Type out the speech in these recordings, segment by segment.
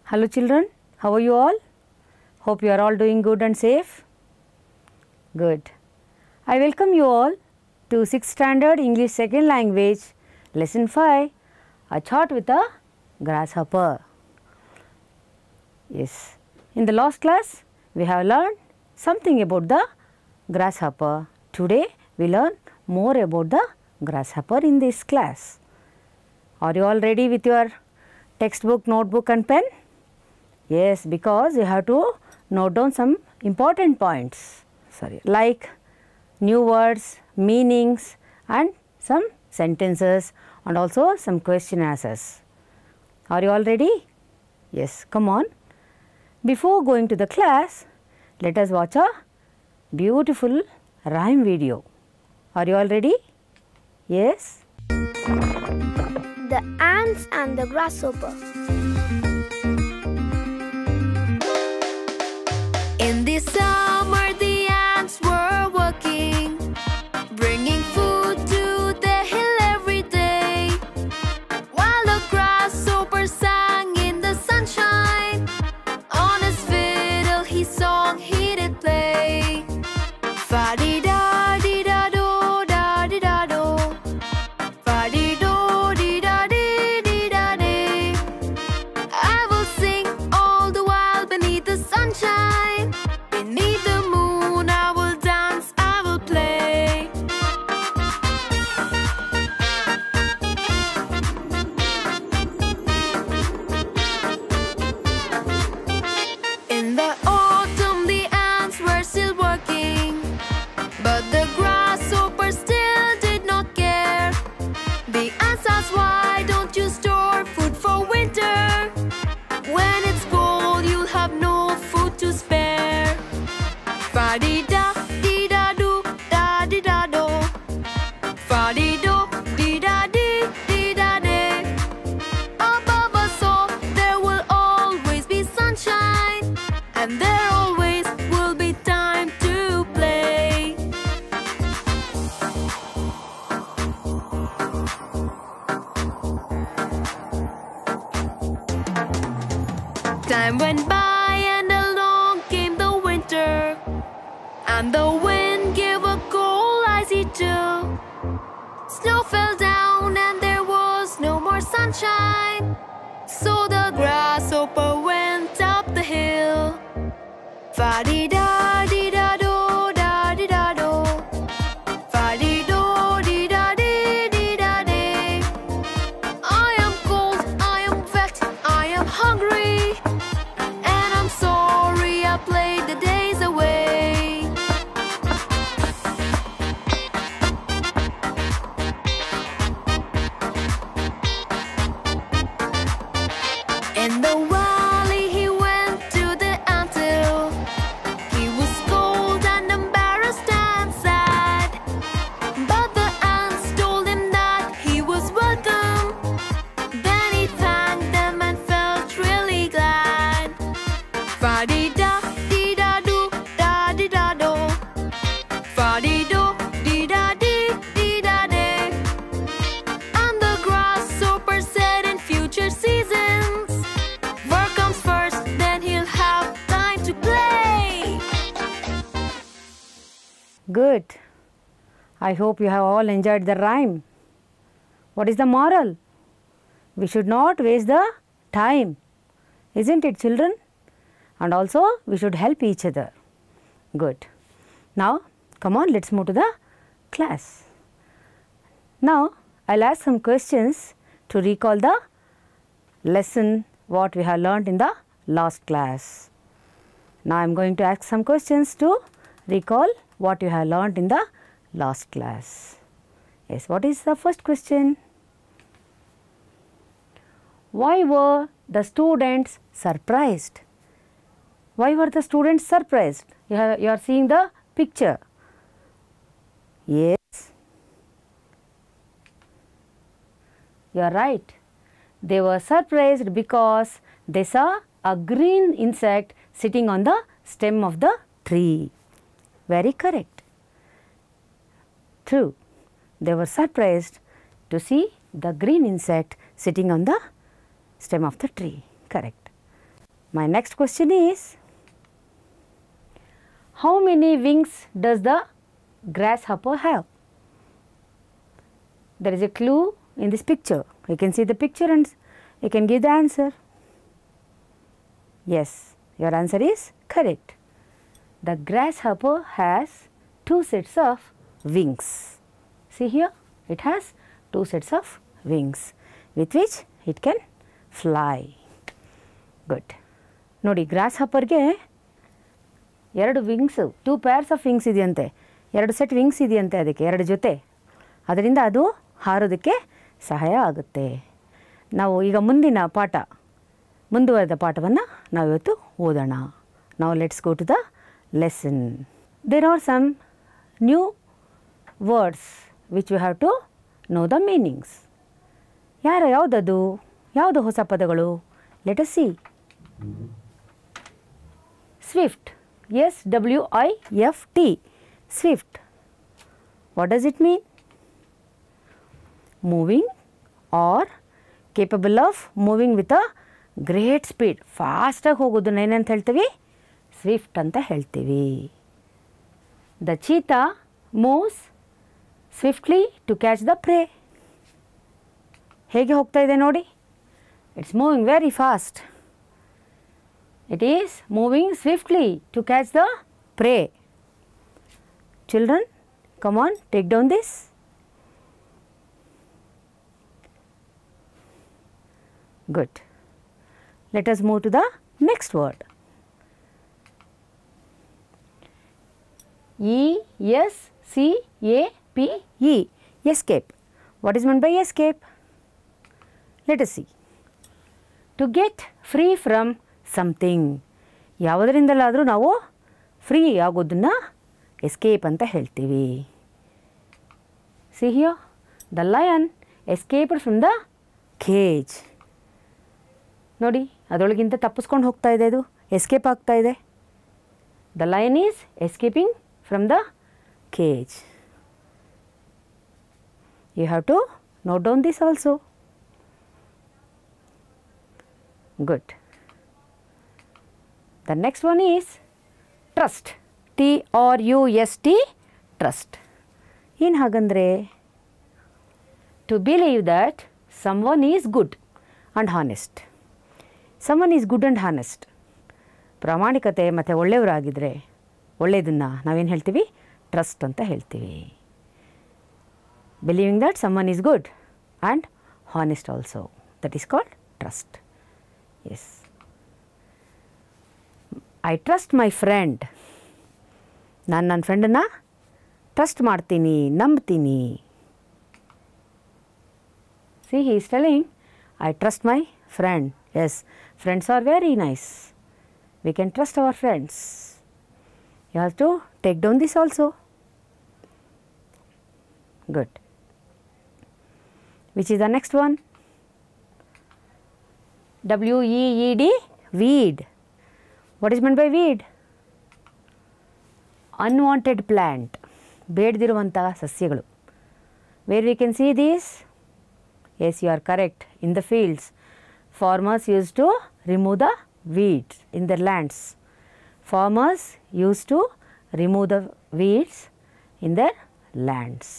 Hello children, how are you all? Hope you are all doing good and safe. Good. I welcome you all to 6th Standard English Second Language Lesson 5, A Chat with a Grasshopper. Yes, in the last class we have learned something about the grasshopper. Today we learn more about the grasshopper in this class. Are you all ready with your textbook, notebook and pen? Yes, because you have to note down some important points, like new words, meanings and some sentences and also some question answers. Are you all ready? Yes, come on. Before going to the class, let us watch a beautiful rhyme video. Are you all ready? Yes? The ants and the grasshopper. In the summer the ants were working, bringing food to the hill every day, while the grasshopper sang in the sunshine. On his fiddle he song, he did play. Fa-di-da-di-da-do, da-di-da-do, fa-di-do, di-da-di-di-da-di. I will sing all the while beneath the sunshine. Beneath the moon I will dance, I will play. In the autumn the ants were still working, but the grasshopper still did not care. The ants asked, why don't you store food for winter? When it's cold you'll have no food to spare. Fa-di-da-di-da-do, da-di-da-do, fa-di-do, di-da-di-di-da-di. Above us all there will always be sunshine, and there always will be time to play. Time went by and along came the winter, and the wind gave a cold, icy chill. Snow fell down and there was no more sunshine, so the grasshopper went up the hill. Fa-di-da-di-da-do, da-di-da-do, fa-di-do, di-da-di-di-da-di. I am cold, I am wet, I am hungry, and I'm sorry I played the days away. In the valley he went to the anthill. He was cold and embarrassed and sad, but the ants told him that he was welcome. Then he thanked them and felt really glad. Fa-di-da-di-da-do, da-di-da-do, fa-di-do, di-da-di-di-da-di. And the grasshopper said, in future seasons, work comes first, then he'll have time to play. Good. I hope you have all enjoyed the rhyme. What is the moral? We should not waste the time, isn't it children? And also we should help each other. Good. Now come on, let's move to the class. Now I'll ask some questions to recall the lesson what we have learnt in the last class. Now I am going to ask some questions to recall what you have learnt in the last class. Yes, what is the first question? Why were the students surprised? Why were the students surprised? You are seeing the picture. Yes, you are right. They were surprised because they saw a green insect sitting on the stem of the tree. Very correct. True. They were surprised to see the green insect sitting on the stem of the tree. Correct. My next question is, how many wings does the grasshopper have? There is a clue in this picture. You can see the picture and you can give the answer. Yes, your answer is correct. The grasshopper has 2 sets of wings. See here, it has 2 sets of wings with which it can fly. Good. ನೋಡಿ ಗ್ರಾಸ್ಹಾಪರ್ಗೆ 2 wings 2 pairs of wings ಇದೆಯಂತೆ, 2 set wings ಇದೆಯಂತೆ, ಅದಕ್ಕೆ 2 ಜೊತೆ, ಅದರಿಂದ ಅದು ಹಾರೋದಕ್ಕೆ ಸಹಾಯ ಆಗುತ್ತೆ. ನಾವು ಈಗ ಮುಂದುವರೆದ ಪಾಠವನ್ನು ನಾವಿವತ್ತು ಓದೋಣ. Now let's go to the lesson. There are some new words which we have to know the meanings. ಯಾವುದು ಹೊಸ ಪದಗಳು? Let us see. Swift, SWIFT, swift. What does it mean? Moving or capable of moving with a great speed. Fast ಆಗಿ ಹೋಗೋದನ್ನ ಏನಂತ ಹೇಳ್ತೀವಿ? Swift ಅಂತ ಹೇಳ್ತೀವಿ. The cheetah moves swiftly to catch the prey. ಹೇಗೆ ಹೋಗ್ತಾ ಇದೆ ನೋಡಿ? It's moving very fast. It is moving swiftly to catch the prey. Children, come on, take down this. Good. Let us move to the next word. ESCAPE, escape. What is meant by escape? Let us see. To get free from something. ಯಾವುದರಿಂದಲಾದರೂ ನಾವು free ಆಗೋದನ್ನು escape ಅಂತ ಹೇಳ್ತೀವಿ. See here, the lion escaped from the cage. ನೋಡಿ, ಅದರೊಳಗಿಂತ ತಪ್ಪಿಸ್ಕೊಂಡು ಹೋಗ್ತಾ ಇದೆ, ಅದು escape ಆಗ್ತಾ ಇದೆ. The lion is escaping from the cage. You have to note down this also. Good. The next one is trust. TRUST, trust. ಏನು ಹಾಗಂದರೆ? To believe that someone is good and honest. Someone is good and honest. ಪ್ರಾಮಾಣಿಕತೆ ಮತ್ತು ಒಳ್ಳೆಯವರಾಗಿದ್ದರೆ, ಒಳ್ಳೆಯದನ್ನು ನಾವೇನು ಹೇಳ್ತೀವಿ? Trust ಅಂತ ಹೇಳ್ತೀವಿ. Believing that someone is good and honest also. That is called trust. Yes. I trust my friend. ನಾನು ನನ್ನ ಫ್ರೆಂಡನ್ನು trust ಮಾಡ್ತೀನಿ, ನಂಬ್ತೀನಿ. See, he is telling, I trust my friend. Yes, friends are very nice. We can trust our friends. You have to take down this also. Good. Which is the next one? WEED, weed. What is meant by weed? Unwanted plant. ಬೇಡದಿರುವಂಥ ಸಸ್ಯಗಳು. Where we can see this? Yes, you are correct. In the fields, farmers used to remove the weeds in their lands. Farmers used to remove the weeds in their lands.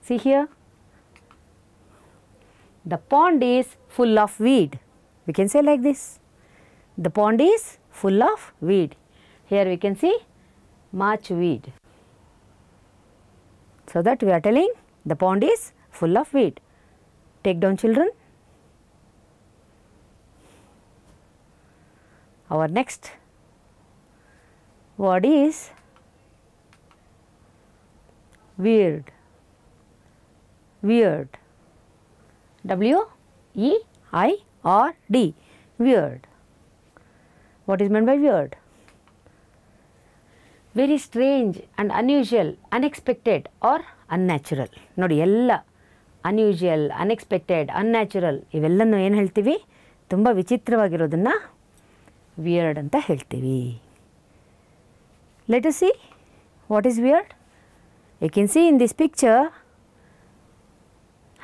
See here, the pond is full of weed. We can say like this, the pond is full of weed. Here we can see much weed. So that we are telling the pond is full of weed. Take down, children. Our next word is weird. Weird. WEIRD. Weird. What is meant by weird? Very strange and unusual, unexpected or unnatural. ನೋಡಿ, ಎಲ್ಲ unusual, unexpected, unnatural ಇವೆಲ್ಲನೂ ಏನು ಹೇಳ್ತೀವಿ? ತುಂಬ ವಿಚಿತ್ರವಾಗಿರೋದನ್ನು weird ಅಂತ ಹೇಳ್ತೀವಿ. Let us see what is weird. You can see in this picture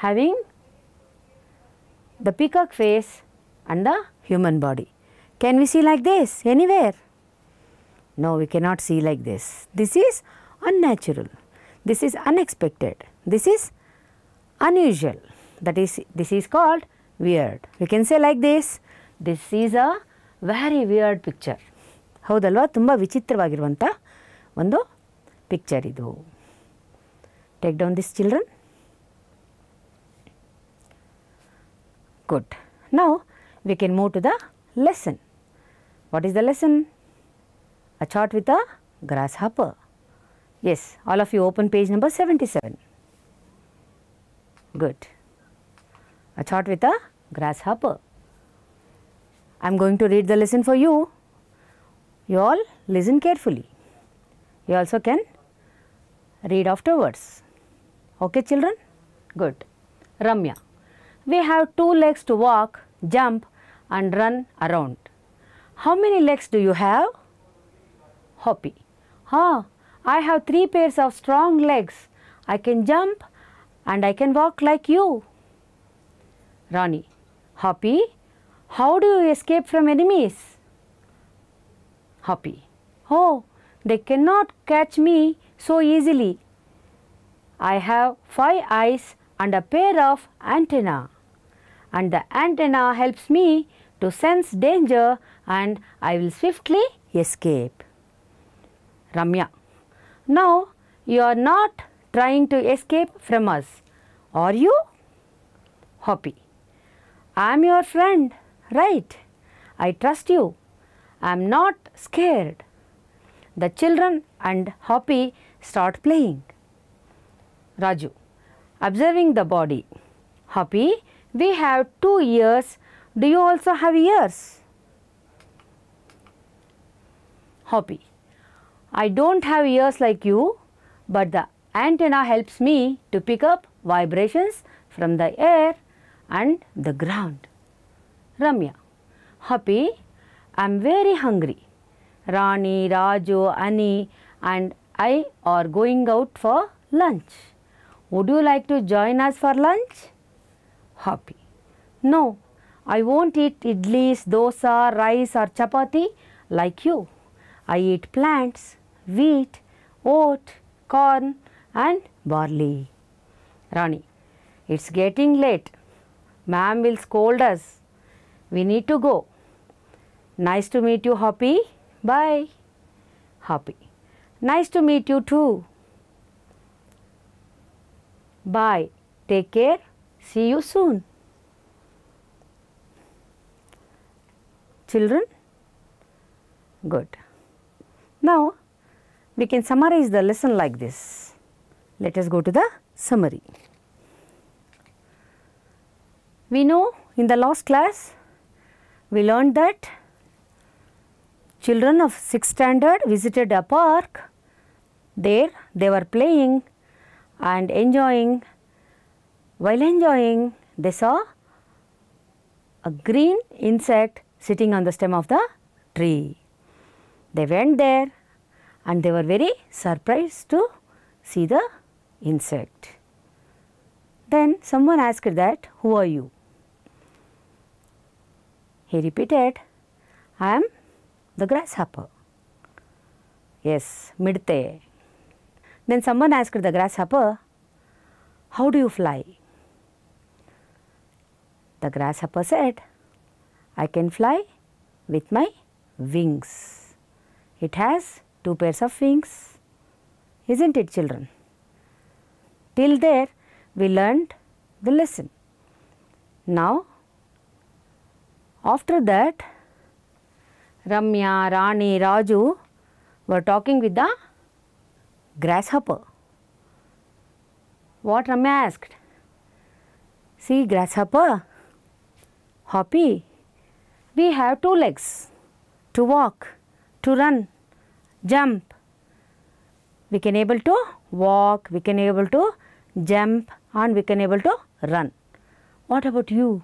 having the peacock face and the human body. Can we see like this anywhere? No, we cannot see like this. This is unnatural. This is unexpected. This is unusual. This is called weird. We can say like this. This is a very weird picture. ಹೌದಲ್ವಾ? ತುಂಬ ವಿಚಿತ್ರವಾಗಿರುವಂಥ ಒಂದು picture ಇದು. Take down this, children. Good. Now we can move to the lesson. What is the lesson? A chart with a grasshopper. Yes, all of you open page number 77. Good. A chart with a grasshopper. I am going to read the lesson for you. You all listen carefully. You also can read afterwards. Okay, children? Good. Ramya. We have 2 legs to walk, jump and run around. How many legs do you have? Hoppy. I have 3 pairs of strong legs. I can jump and I can walk like you. Rani. Hoppy, how do you escape from enemies? Hoppy. Oh, they cannot catch me so easily. I have 5 eyes and a pair of antennae, and the antenna helps me to sense danger and I will swiftly escape. Ramya. Now you are not trying to escape from us, are you? Hoppy. I am your friend, right? I trust you. I am not scared. The children and Hoppy start playing. Raju. Observing the body. Hoppy, we have 2 ears. Do you also have ears? Hoppy. I don't have ears like you, but the antenna helps me to pick up vibrations from the air and the ground. Ramya. Hoppy, I am very hungry. Rani, Raju, Ani and I are going out for lunch. Would you like to join us for lunch? Hoppy. No, I won't eat idlis, dosa, rice or chapati like you. I eat plants, wheat, oat, corn and barley. Rani. It's getting late. Ma'am will scold us. We need to go. Nice to meet you, Hoppy. Bye. Hoppy. Nice to meet you too. Bye. Take care. See you soon. Children? Good. Now, we can summarize the lesson like this. Let us go to the summary. We know in the last class, we learned that children of 6th standard visited a park. There they were playing and enjoying. While enjoying, they saw a green insect sitting on the stem of the tree. They went there and they were very surprised to see the insect. Then someone asked that, who are you? He repeated, I am the grasshopper. Yes, midte. Then someone asked the grasshopper, how do you fly? The grasshopper said, I can fly with my wings. It has 2 pairs of wings. Isn't it, children? Till there we learned the lesson. Now, after that, Ramya, Rani, Raju were talking with the grasshopper. What Ramya asked? See, grasshopper, Hoppy, we have 2 legs to walk, to run, jump. We can able to walk, we can able to jump and we can able to run. What about you?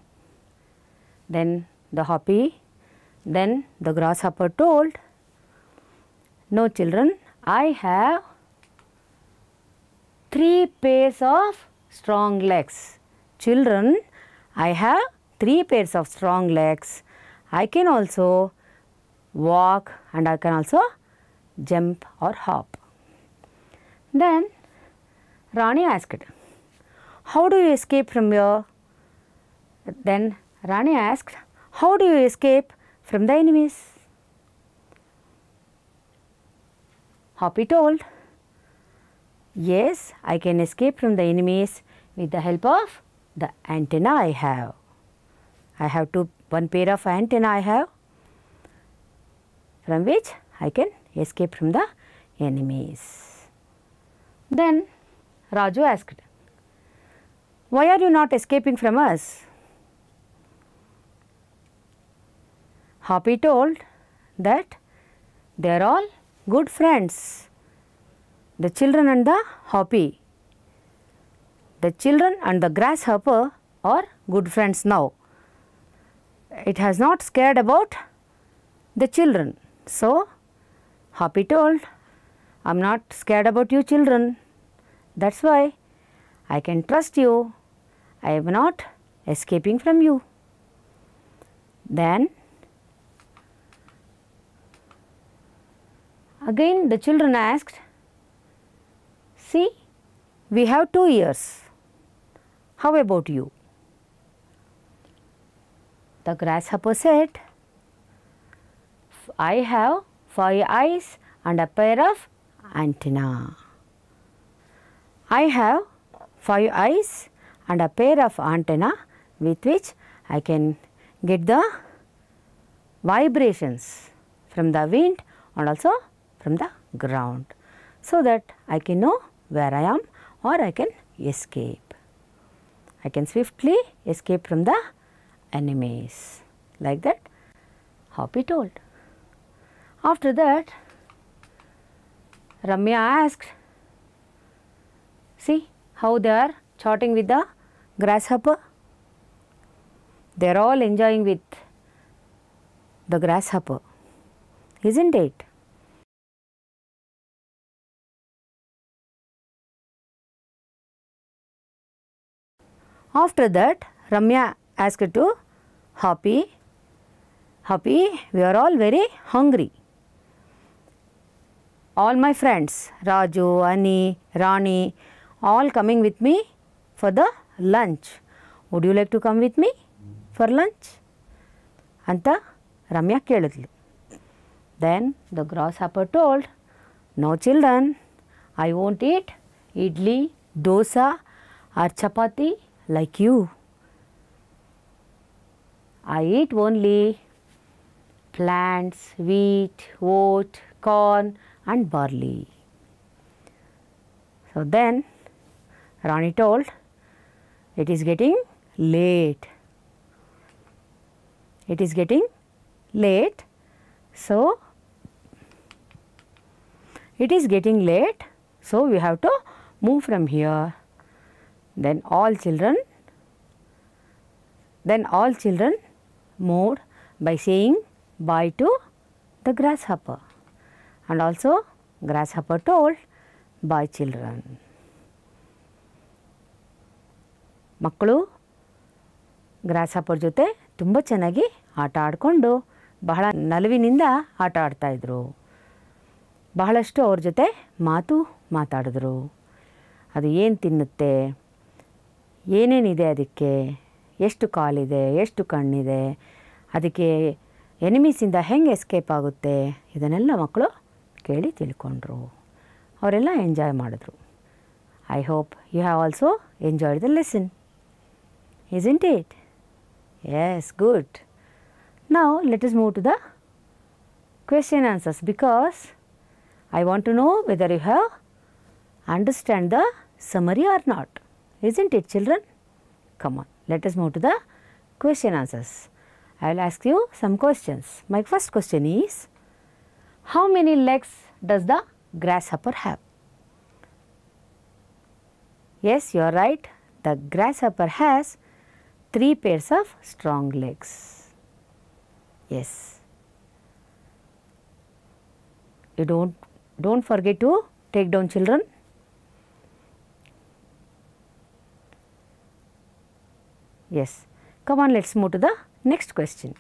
Then the Hoppy, then the grasshopper told, no children, I have 3 pairs of strong legs. Children, I have 3 pairs of strong legs, I can also walk and I can also jump or hop. Then Rani asked, how do you escape from here? Then Rani asked, how do you escape from the enemies? Hoppy told, yes, I can escape from the enemies with the help of the antenna I have. I have one pair of antenna I have, from which I can escape from the enemies. Then Raju asked, why are you not escaping from us? Hoppy told that they are all good friends. The children and the Hoppy. The children and the grasshopper are good friends now. It has not scared about the children. So Hoppy told, I am not scared about you children. That's why I can trust you. I am not escaping from you. Then again the children asked, see, we have 2 ears. How about you? The grasshopper said, I have 5 eyes and a pair of antenna. I have 5 eyes and a pair of antenna with which I can get the vibrations from the wind and also from the ground, so that I can know where I am or I can escape. I can swiftly escape from the enemies. Like that Hoppy told. After that Ramya asked, see how they are chatting with the grasshopper. They are all enjoying with the grasshopper, isn't it? After that Ramya asked to Hoppy, Hoppy, we are all very hungry. All my friends, Raju, Ani, Rani, all coming with me for the lunch. Would you like to come with me for lunch? Anta Ramya ಕೇಳಿದ್ಲು. Then the grasshopper told, no children, I won't eat idli, dosa or chapati like you. I eat only plants, wheat, oat, corn and barley. So then Rani told, it is getting late. It is getting late. So it is getting late. So we have to move from here. Then all children moved by saying bye to the grasshopper. And also grasshopper told, bye children. ಮಕ್ಕಳು ಗ್ರಾಸ್ಹಾಪರ್ ಜೊತೆ ತುಂಬ ಚೆನ್ನಾಗಿ ಆಟ ಆಡಿಕೊಂಡು ಬಹಳ ನಲಿವಿನಿಂದ ಆಟ ಆಡ್ತಾಯಿದ್ರು. ಬಹಳಷ್ಟು ಅವ್ರ ಜೊತೆ ಮಾತಾಡಿದ್ರು. ಅದು ಏನು ತಿನ್ನುತ್ತೆ, ಏನೇನಿದೆ ಅದಕ್ಕೆ, ಎಷ್ಟು ಕಾಲಿದೆ, ಎಷ್ಟು ಕಣ್ಣಿದೆ, ಅದಕ್ಕೆ ಎನಿಮೀಸಿಂದ ಹೆಂಗೆ ಎಸ್ಕೇಪ್ ಆಗುತ್ತೆ, ಇದನ್ನೆಲ್ಲ ಮಕ್ಕಳು ಕೇಳಿ ತಿಳ್ಕೊಂಡ್ರು. ಅವರೆಲ್ಲ ಎಂಜಾಯ್ ಮಾಡಿದ್ರು. I hope you have also enjoyed the lesson. Isn't it? Yes, good. Now let us move to the question answers, because I want to know whether you have understand the summary or not. Isn't it, children? Come on, let us move to the question answers. I will ask you some questions. My first question is, how many legs does the grasshopper have? Yes, you are right. The grasshopper has 3 pairs of strong legs. Yes. You don't forget to take down, children. Yes. Come on, let's move to the next question.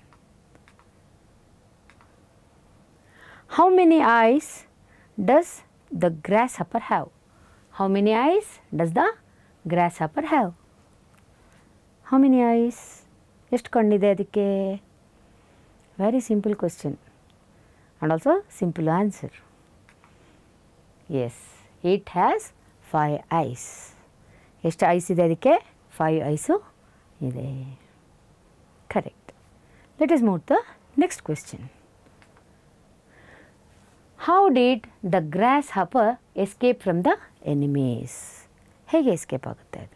How many eyes does the grasshopper have? How many eyes does the grasshopper have? How many eyes? ಎಷ್ಟು ಕಣ್ಣಿದೆ ಅದಕ್ಕೆ? Very simple question and also simple answer. Yes, it has 5 eyes. ಎಷ್ಟು ice ಇದೆ ಅದಕ್ಕೆ? 5 eyes ಇದೆ. Correct. Let us move to the next question. How did the grasshopper escape from the enemies? ಹೇಗೆ escape ಆಗುತ್ತೆ ಅದು?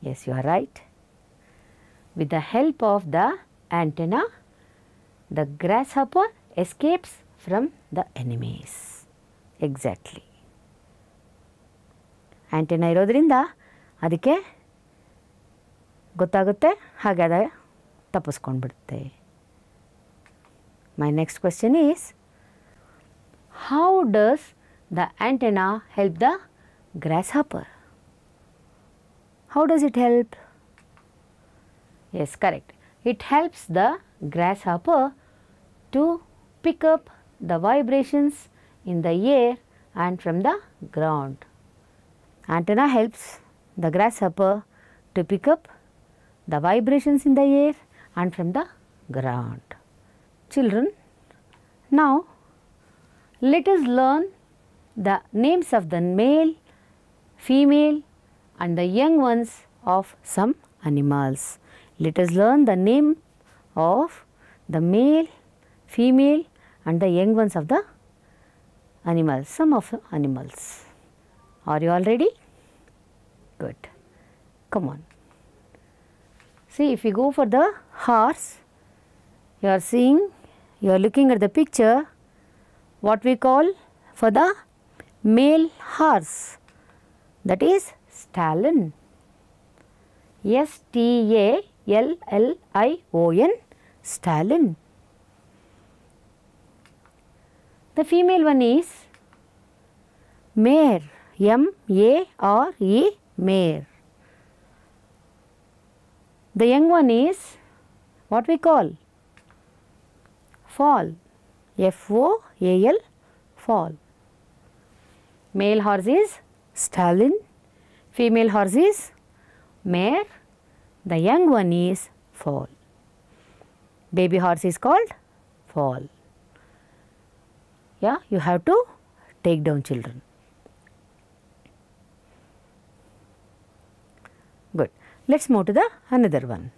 Yes, you are right. With the help of the antenna, the grasshopper escapes from the enemies. Exactly. Antenna ಇರೋದ್ರಿಂದ ಅದಕ್ಕೆ ಗೊತ್ತಾಗುತ್ತೆ, ಹಾಗೆ ಅದು ತಪ್ಪಿಸ್ಕೊಂಡು ಬಿಡುತ್ತೆ. My next question is, how does the antenna help the grasshopper? How does it help? Yes, correct. It helps the grasshopper to pick up the vibrations in the air and from the ground. Antenna helps the grasshopper to pick up the vibrations in the air and from the ground. Children, now let us learn the names of the male, female and the young ones of some animals. Let us learn the name of the male, female and the young ones of the animals, some of the animals. Are you all ready? Good. Come on. See, if you go for the horse, you are seeing, you are looking at the picture, what we call for the male horse, that is stallion. S-T-A-L-L-I-O-N, stallion. The female one is mare, M-A-R-E, mare. The young one is what we call foal, F-O-A-L, foal. Male horse is stallion, female horse is mare, the young one is foal. Baby horse is called foal. Yeah, you have to take down, children. Good. Let's move to the another one.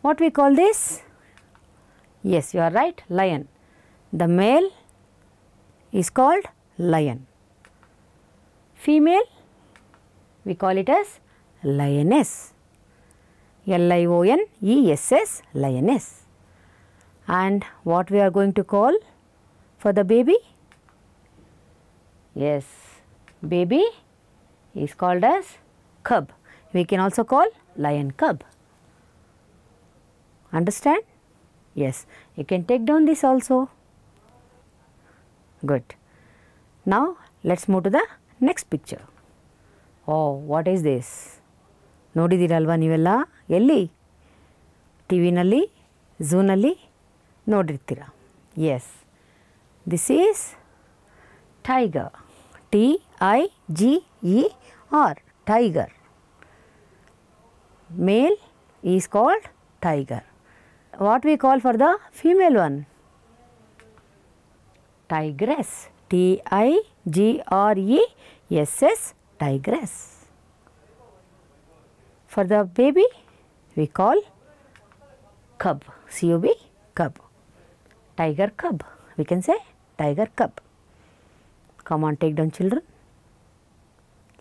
What we call this? Yes, you are right, lion. The male is called lion. Female, we call it as lioness. L-I-O-N-E-S-S, lioness. And what we are going to call for the baby? Yes, baby is called as cub. We can also call lion cub. Understand? Yes, you can take down this also. Good. Now, let's move to the next picture. Oh, what is this? ನೋಡಿದಿರಲ್ವಾ ನೀವೆಲ್ಲ? ಎಲ್ಲಿ? T ವಿನಲ್ಲಿ, ಝೂನಲ್ಲಿ ನೋಡಿರ್ತೀರ. Yes, this is tiger. T-I-G-E-R, tiger. Male is called tiger. What we call for the female one? Tigress. T-I-G-R-E-S-S, tigress. For the baby, we call cub. C-U-B, cub. Tiger cub. We can say tiger cub. Come on, take down, children.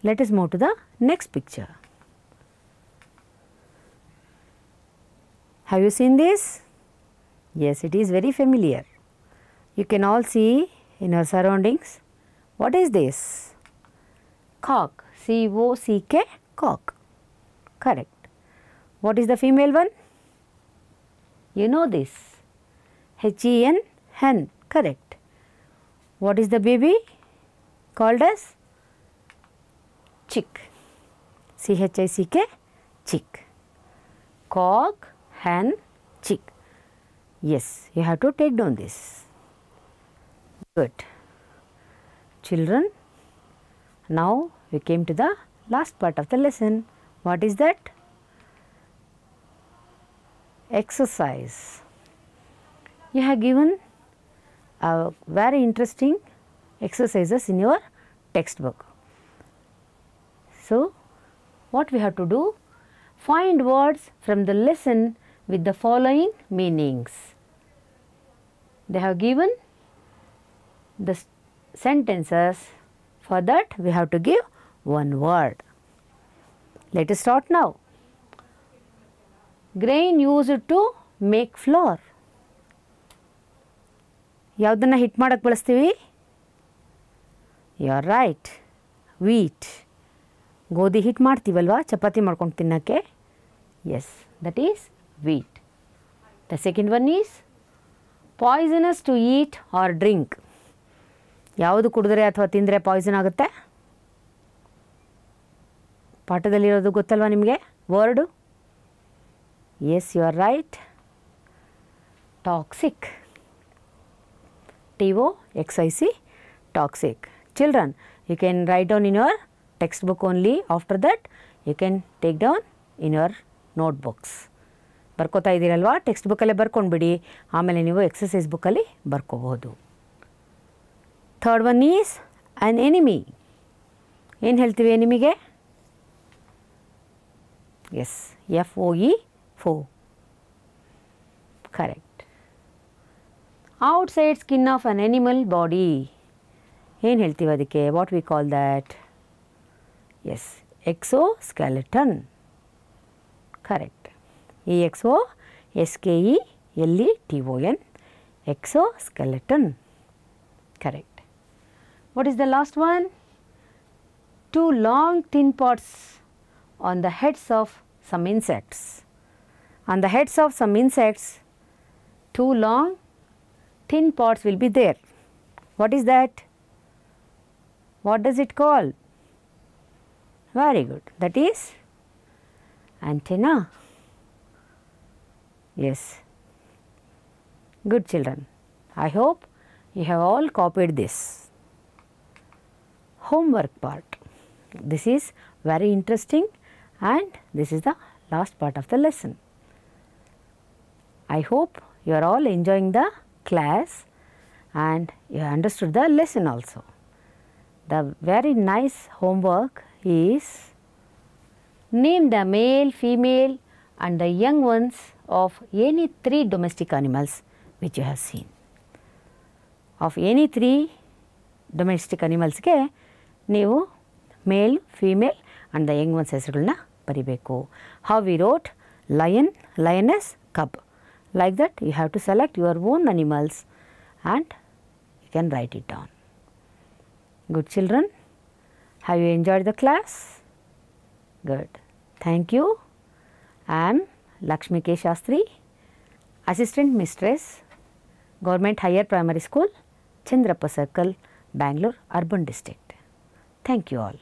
Let us move to the next picture. Have you seen this? Yes, it is very familiar. You can all see in our surroundings. What is this? Cock. C-O-C-K, cock. Correct. What is the female one? You know this. H-E-N, hen. Correct. What is the baby? Called as chick. CHICK, chick. Cock, hen, chick. Yes, you have to take down this. Good. Children, now we came to the last part of the lesson. What is that? Exercise. You have given very interesting exercises in your textbook. So, what we have to do? Find words from the lesson with the following meanings. They have given the sentences. For that, we have to give one word. Let us start now. Grain used to make flour. ಯಾವುದನ್ನು ಹಿಟ್ ಮಾಡಕ್ಕೆ ಬಳಸ್ತೀವಿ? You are right, wheat. ಗೋಧಿ ಹಿಟ್ ಮಾಡ್ತೀವಲ್ವಾ ಚಪಾತಿ ಮಾಡ್ಕೊಂಡು ತಿನ್ನೋಕ್ಕೆ? Yes, that is wheat. The second one is poisonous to eat or drink. ಯಾವುದು ಕುಡಿದ್ರೆ ಅಥವಾ ತಿಂದರೆ ಪಾಯ್ಸನ್ ಆಗುತ್ತೆ? ಪಾಠದಲ್ಲಿರೋದು ಗೊತ್ತಲ್ವಾ ನಿಮಗೆ word? Yes, you are right. Toxic. TOXIC, toxic. Children, you can write down in your textbook only. After that, you can take down in your notebooks. ಬರ್ಕೋತಾ ಇದ್ದೀರಲ್ವಾ? ಟೆಕ್ಸ್ಟ್ ಬುಕ್ಕಲ್ಲೇ ಬರ್ಕೊಂಡ್ಬಿಡಿ, ಆಮೇಲೆ ನೀವು ಎಕ್ಸಸೈಸ್ ಬುಕ್ಕಲ್ಲಿ ಬರ್ಕೋಬೋದು. Third one is an enemy. ಏನು ಹೇಳ್ತೀವಿ ಎನಿಮಿಗೆ? Yes, FOE, foe. Correct. Outside skin of an animal body. ಏನು ಹೇಳ್ತೀವಿ ಅದಕ್ಕೆ? What we call that? Yes, exoskeleton. Correct. EXOSKELETON, exoskeleton. Correct. What is the last one? Two long thin pods on the heads of some insects. On the heads of some insects, two long thin pods will be there. What is that? What does it call? Very good. That is antenna. Yes. Good children. I hope you have all copied this. Homework part. This is very interesting and this is the last part of the lesson. I hope you are all enjoying the class and you understood the lesson also. The very nice homework is name the male, female and the young ones of any three domestic animals which you have seen. Of any three domestic animals ಗೆ ನೀವು male, female and the young ones ಹೆಸರುಗಳನ್ನ ಬರಿಬೇಕು. How we wrote lion, lioness, cub. Like that you have to select your own animals and you can write it down. Good children, have you enjoyed the class? Good. Thank you. I am Lakshmi K. Shastri, Assistant Mistress, Government Higher Primary School, Chandrappa Circle, Bangalore Urban District. Thank you all.